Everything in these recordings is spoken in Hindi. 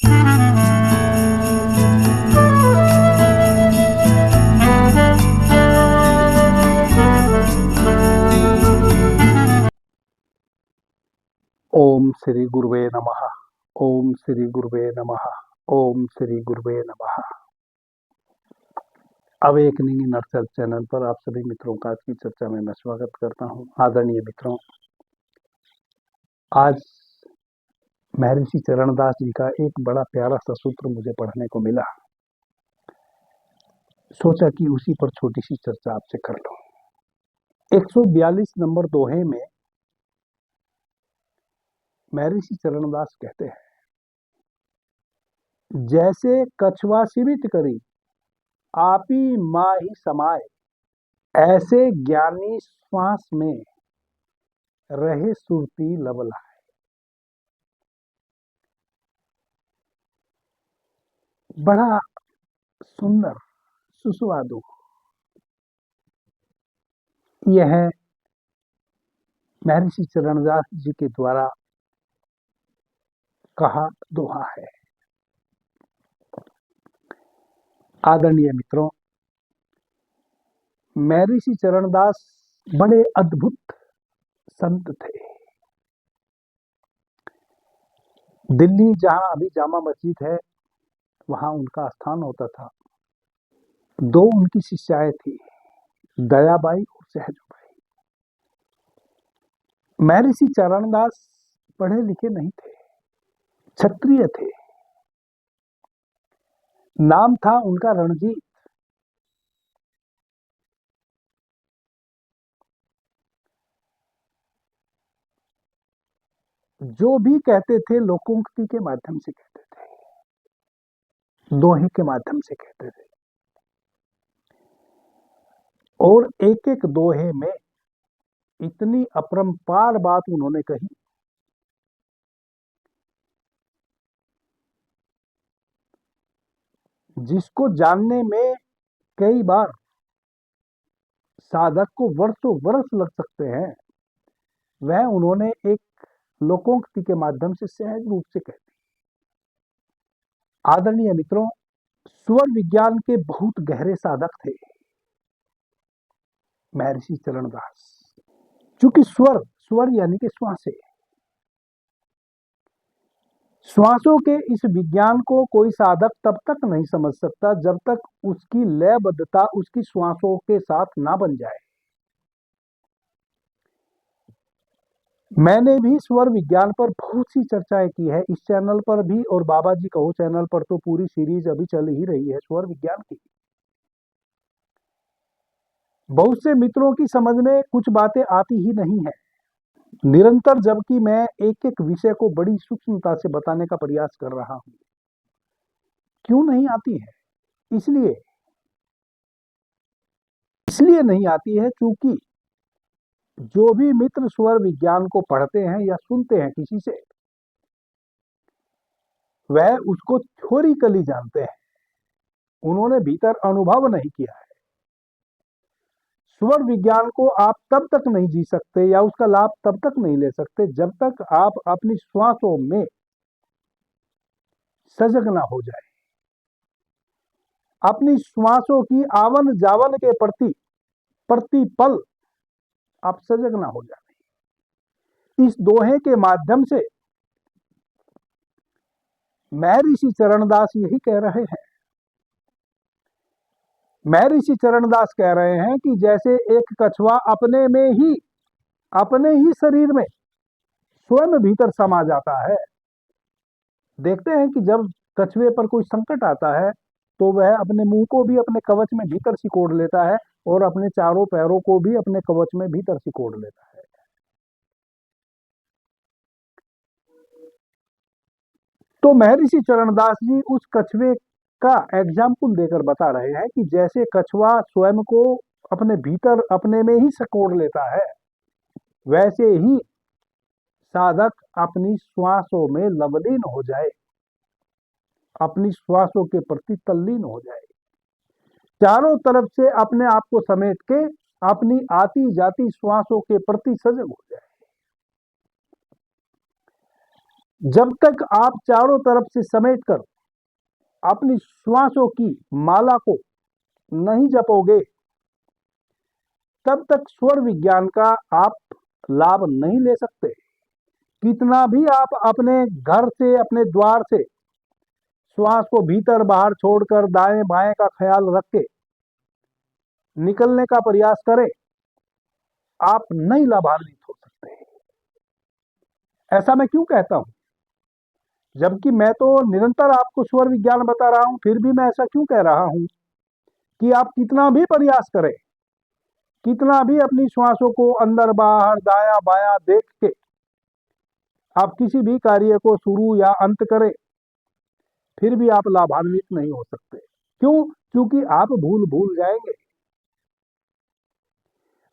ओम श्री गुरुवे नमः। ओम श्री गुरुवे नमः। ओम श्री गुरुवे नमः। अवेकनिंग इन नर्चर चैनल पर आप सभी मित्रों का आज की चर्चा में मैं स्वागत करता हूं। आदरणीय मित्रों, आज महर्षि चरणदास जी का एक बड़ा प्यारा सा सूत्र मुझे पढ़ने को मिला। सोचा कि उसी पर छोटी सी चर्चा आपसे कर लूं। 142 नंबर दोहे में महर्षि चरणदास कहते हैं, जैसे कछुआ सीमित करी आपी माही समाए, ऐसे ज्ञानी श्वास में रहे सुरती लवलाए। बड़ा सुंदर सुस्वादु यह महर्षि चरणदास जी के द्वारा कहा दोहा है। आदरणीय मित्रों, महर्षि चरणदास बड़े अद्भुत संत थे। दिल्ली जहां अभी जामा मस्जिद है, वहां उनका स्थान होता था। दो उनकी शिष्याएं थी, दयाबाई और सहजबाई। महर्षि चरणदास पढ़े लिखे नहीं थे, क्षत्रिय थे। नाम था उनका रणजीत। जो भी कहते थे लोकोक्ति के माध्यम से कहते थे, दोहे के माध्यम से कहते थे। और एक एक दोहे में इतनी अपरंपार बात उन्होंने कही, जिसको जानने में कई बार साधक को वर्षों वर्ष लग सकते हैं, वह उन्होंने एक लोकोक्ति के माध्यम से सहज रूप से कह दी। आदरणीय मित्रों, स्वर विज्ञान के बहुत गहरे साधक थे महर्षि चरणदास। चूंकि स्वर यानी कि श्वासों के इस विज्ञान को कोई साधक तब तक नहीं समझ सकता जब तक उसकी लयबद्धता उसकी श्वासों के साथ ना बन जाए। मैंने भी स्वर विज्ञान पर बहुत सी चर्चाएं की है, इस चैनल पर भी, और बाबा जी कहो चैनल पर तो पूरी सीरीज अभी चल ही रही है स्वर विज्ञान की। बहुत से मित्रों की समझ में कुछ बातें आती ही नहीं है निरंतर, जबकि मैं एक एक विषय को बड़ी सूक्ष्मता से बताने का प्रयास कर रहा हूं। क्यों नहीं आती है? इसलिए नहीं आती है क्योंकि जो भी मित्र स्वर विज्ञान को पढ़ते हैं या सुनते हैं किसी से, वह उसको थ्योरिकली जानते हैं, उन्होंने भीतर अनुभव नहीं किया है। स्वर विज्ञान को आप तब तक नहीं जी सकते या उसका लाभ तब तक नहीं ले सकते जब तक आप अपनी श्वासों में सजग ना हो जाए, अपनी श्वासों की आवन जावन के प्रति प्रतिपल आप सजग ना हो जाए। इस दोहे के माध्यम से महर्षि चरणदास यही कह रहे हैं। महर्षि चरणदास कह रहे हैं कि जैसे एक कछुआ अपने ही शरीर में स्वयं भीतर समा जाता है। देखते हैं कि जब कछुए पर कोई संकट आता है तो वह अपने मुंह को भी अपने कवच में भीतर सिकोड़ लेता है और अपने चारों पैरों को भी अपने कवच में भीतर सिकोड़ लेता है। तो महर्षि चरणदास जी उस कछुए का एग्जाम्पल देकर बता रहे हैं कि जैसे कछुआ स्वयं को अपने भीतर अपने में ही सिकोड़ लेता है, वैसे ही साधक अपनी श्वासों में लवलीन हो जाए, अपनी श्वासों के प्रति तल्लीन हो जाए, चारों तरफ से अपने आप को समेट के अपनी आती जाती श्वासों के प्रति सजग हो जाए। जब तक आप चारों तरफ से समेटकर अपनी श्वासों की माला को नहीं जपोगे, तब तक स्वर विज्ञान का आप लाभ नहीं ले सकते। कितना भी आप अपने घर से, अपने द्वार से श्वास को भीतर बाहर छोड़कर दाएं बाएं का ख्याल रख के निकलने का प्रयास करें, आप नहीं लाभान्वित हो सकते। ऐसा मैं क्यों कहता हूं? जबकि मैं तो निरंतर आपको स्वर विज्ञान बता रहा हूं, फिर भी मैं ऐसा क्यों कह रहा हूं कि आप कितना भी प्रयास करें, कितना भी अपनी श्वासों को अंदर बाहर दायां बायां देख के आप किसी भी कार्य को शुरू या अंत करें, फिर भी आप लाभान्वित नहीं हो सकते। क्यों? क्योंकि आप भूल भूल जाएंगे।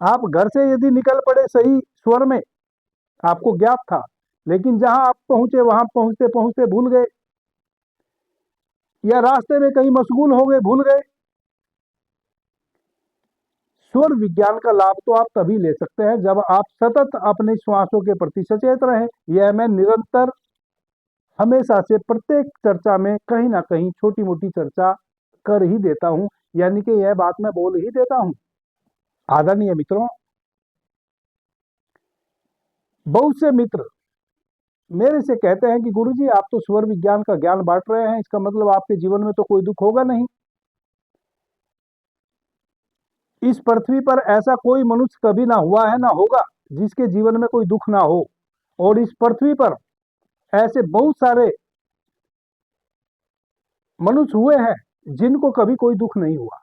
आप घर से यदि निकल पड़े सही स्वर में, आपको ज्ञात था, लेकिन जहां आप पहुंचे वहां पहुंचते पहुंचते भूल गए, या रास्ते में कहीं मशगूल हो गए, भूल गए। स्वर विज्ञान का लाभ तो आप तभी ले सकते हैं जब आप सतत अपने श्वासों के प्रति सचेत रहें। यह मैं निरंतर हमेशा से प्रत्येक चर्चा में कहीं ना कहीं छोटी मोटी चर्चा कर ही देता हूं, यानी कि यह बात मैं बोल ही देता हूं। आदरणीय मित्रों, बहुत से मित्र मेरे से कहते हैं कि गुरुजी आप तो स्वर विज्ञान का ज्ञान बांट रहे हैं, इसका मतलब आपके जीवन में तो कोई दुख होगा नहीं। इस पृथ्वी पर ऐसा कोई मनुष्य कभी ना हुआ है, ना होगा, जिसके जीवन में कोई दुख ना हो। और इस पृथ्वी पर ऐसे बहुत सारे मनुष्य हुए हैं जिनको कभी कोई दुख नहीं हुआ।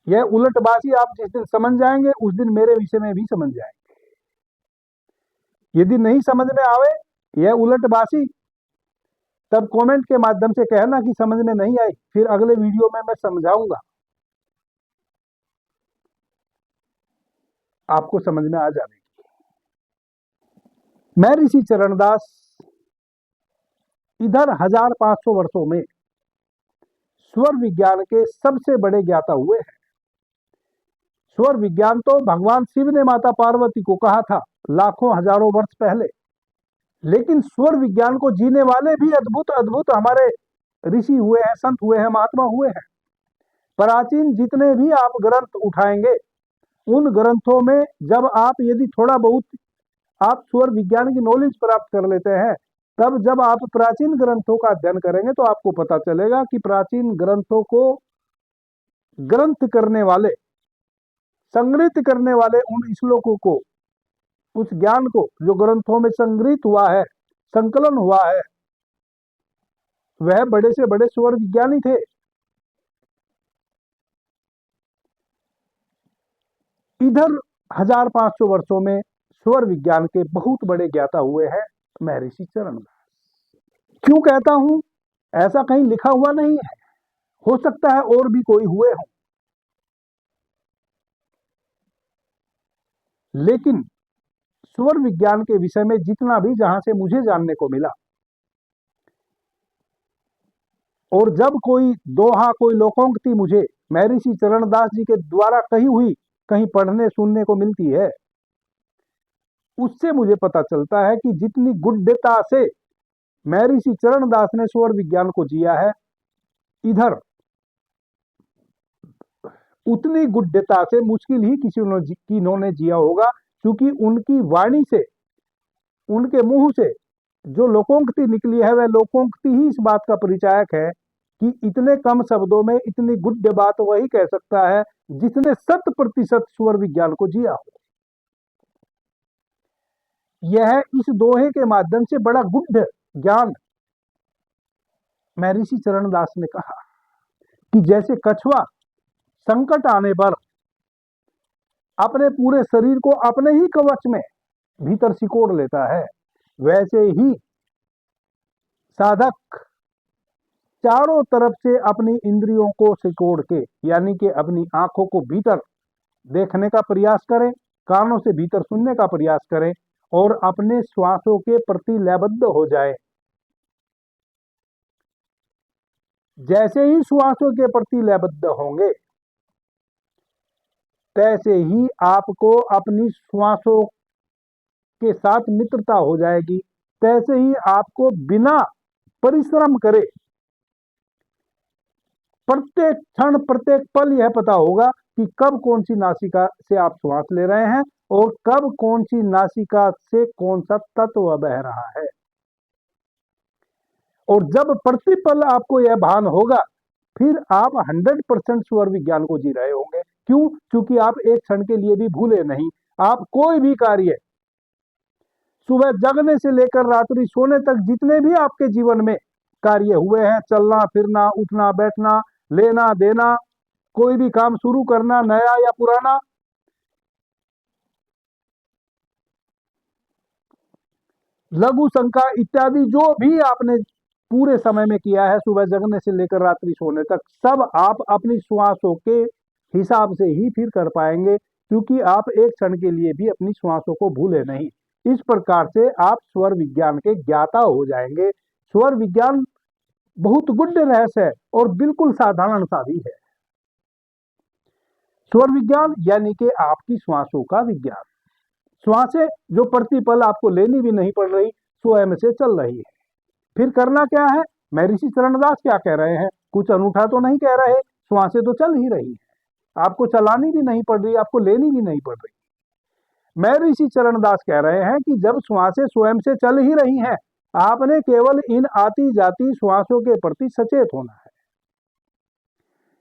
यह उलटबाजी आप जिस दिन समझ जाएंगे, उस दिन मेरे विषय में भी समझ जाएंगे। यदि नहीं समझ में आवे यह उलटबाजी, तब कमेंट के माध्यम से कहना कि समझ में नहीं आई, फिर अगले वीडियो में मैं समझाऊंगा, आपको समझ में आ जाएगी। मैं ऋषि चरणदास इधर 1500 वर्षों में स्वर विज्ञान के सबसे बड़े ज्ञाता हुए हैं। स्वर विज्ञान तो भगवान शिव ने माता पार्वती को कहा था लाखों हजारों वर्ष पहले, लेकिन स्वर विज्ञान को जीने वाले भी अद्भुत अद्भुत हमारे ऋषि हुए हैं, संत हुए हैं, महात्मा हुए हैं। प्राचीन जितने भी आप ग्रंथ उठाएंगे, उन ग्रंथों में जब आप यदि थोड़ा बहुत आप स्वर विज्ञान की नॉलेज प्राप्त कर लेते हैं, तब जब आप प्राचीन ग्रंथों का अध्ययन करेंगे तो आपको पता चलेगा कि प्राचीन ग्रंथों को ग्रंथ करने वाले, संग्रहित करने वाले उन श्लोकों को, उस ज्ञान को जो ग्रंथों में संग्रहित हुआ है, संकलन हुआ है, वह बड़े से बड़े स्वर विज्ञानी थे। इधर 1500 वर्षों में स्वर विज्ञान के बहुत बड़े ज्ञाता हुए हैं महर्षि चरणदास। क्यों कहता हूं? ऐसा कहीं लिखा हुआ नहीं है, हो सकता है और भी कोई हुए हों, लेकिन स्वर विज्ञान के विषय में जितना भी जहां से मुझे जानने को मिला, और जब कोई दोहा, कोई लोकोक्ति मुझे महर्षि चरणदास जी के द्वारा कही हुई कहीं पढ़ने सुनने को मिलती है, उससे मुझे पता चलता है कि जितनी गुड्डता से महर्षि चरणदास ने स्वर विज्ञान को जिया है, इधर उतनी गुड्डता से मुश्किल ही किसी ने जिया होगा, क्योंकि उनकी वाणी से, उनके मुंह से जो लोकोक्ति निकली है, वह लोकोक्ति ही इस बात का परिचायक है कि इतने कम शब्दों में इतनी गुड्ड बात वही कह सकता है जिसने 100% स्वर विज्ञान को जिया हो। यह इस दोहे के माध्यम से बड़ा गुड्ड ज्ञान महर्षि चरणदास ने कहा कि जैसे कछुआ संकट आने पर अपने पूरे शरीर को अपने ही कवच में भीतर सिकोड़ लेता है, वैसे ही साधक चारों तरफ से अपनी इंद्रियों को सिकोड़ के, यानी कि अपनी आंखों को भीतर देखने का प्रयास करें, कानों से भीतर सुनने का प्रयास करें और अपने श्वासों के प्रति लयबद्ध हो जाए। जैसे ही श्वासों के प्रति लयबद्ध होंगे, तैसे ही आपको अपनी श्वासों के साथ मित्रता हो जाएगी, तैसे ही आपको बिना परिश्रम करे प्रत्येक क्षण प्रत्येक पल यह पता होगा कि कब कौन सी नासिका से आप श्वास ले रहे हैं और कब कौन सी नासिका से कौन सा तत्व बह रहा है। और जब प्रतिपल आपको यह भान होगा, फिर आप 100% स्वर विज्ञान को जी रहे होंगे। क्यों? क्योंकि आप एक क्षण के लिए भी भूले नहीं। आप कोई भी कार्य सुबह जगने से लेकर रात्रि सोने तक जितने भी आपके जीवन में कार्य हुए हैं, चलना फिरना उठना बैठना लेना देना, कोई भी काम शुरू करना नया या पुराना, लघु शंका इत्यादि जो भी आपने पूरे समय में किया है सुबह जगने से लेकर रात्रि सोने तक, सब आप अपनी श्वासों के हिसाब से ही फिर कर पाएंगे, क्योंकि आप एक क्षण के लिए भी अपनी श्वासों को भूले नहीं। इस प्रकार से आप स्वर विज्ञान के ज्ञाता हो जाएंगे। स्वर विज्ञान बहुत गुड रहस्य है और बिल्कुल साधारण सा भी है। स्वर विज्ञान यानी कि आपकी श्वासों का विज्ञान। श्वासें जो प्रतिपल आपको लेनी भी नहीं पड़ रही, स्वयं से चल रही है। फिर करना क्या है? महर्षि चरणदास क्या कह रहे हैं? कुछ अनूठा तो नहीं कह रहे, श्वासें तो चल ही रही है, आपको चलानी भी नहीं पड़ रही, आपको लेनी भी नहीं पड़ रही। महर्षि चरणदास कह रहे हैं कि जब श्वासें स्वयं से चल ही रही हैं, आपने केवल इन आती जाती श्वासों के प्रति सचेत होना है।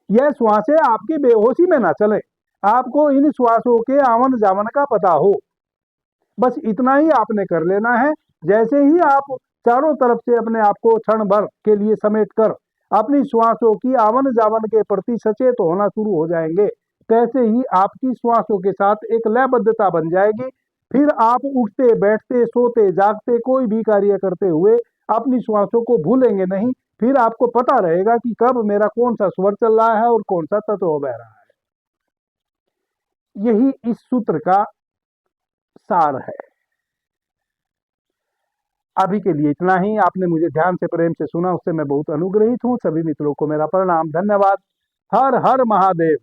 यह श्वासें आपकी बेहोशी में ना चले, आपको इन श्वासों के आवन जावन का पता हो, बस इतना ही आपने कर लेना है। जैसे ही आप चारों तरफ से अपने आप को क्षण भर के लिए समेट कर अपनी श्वासों की आवन जावन के प्रति सचेत होना शुरू हो जाएंगे, तैसे ही आपकी श्वासों के साथ एक लयबद्धता बन जाएगी। फिर आप उठते बैठते सोते जागते कोई भी कार्य करते हुए अपनी श्वासों को भूलेंगे नहीं। फिर आपको पता रहेगा कि कब मेरा कौन सा स्वर चल रहा है और कौन सा तत्व बह रहा है। यही इस सूत्र का सार है। अभी के लिए इतना ही। आपने मुझे ध्यान से प्रेम से सुना, उससे मैं बहुत अनुग्रहित हूँ। सभी मित्रों को मेरा प्रणाम, धन्यवाद। हर हर महादेव।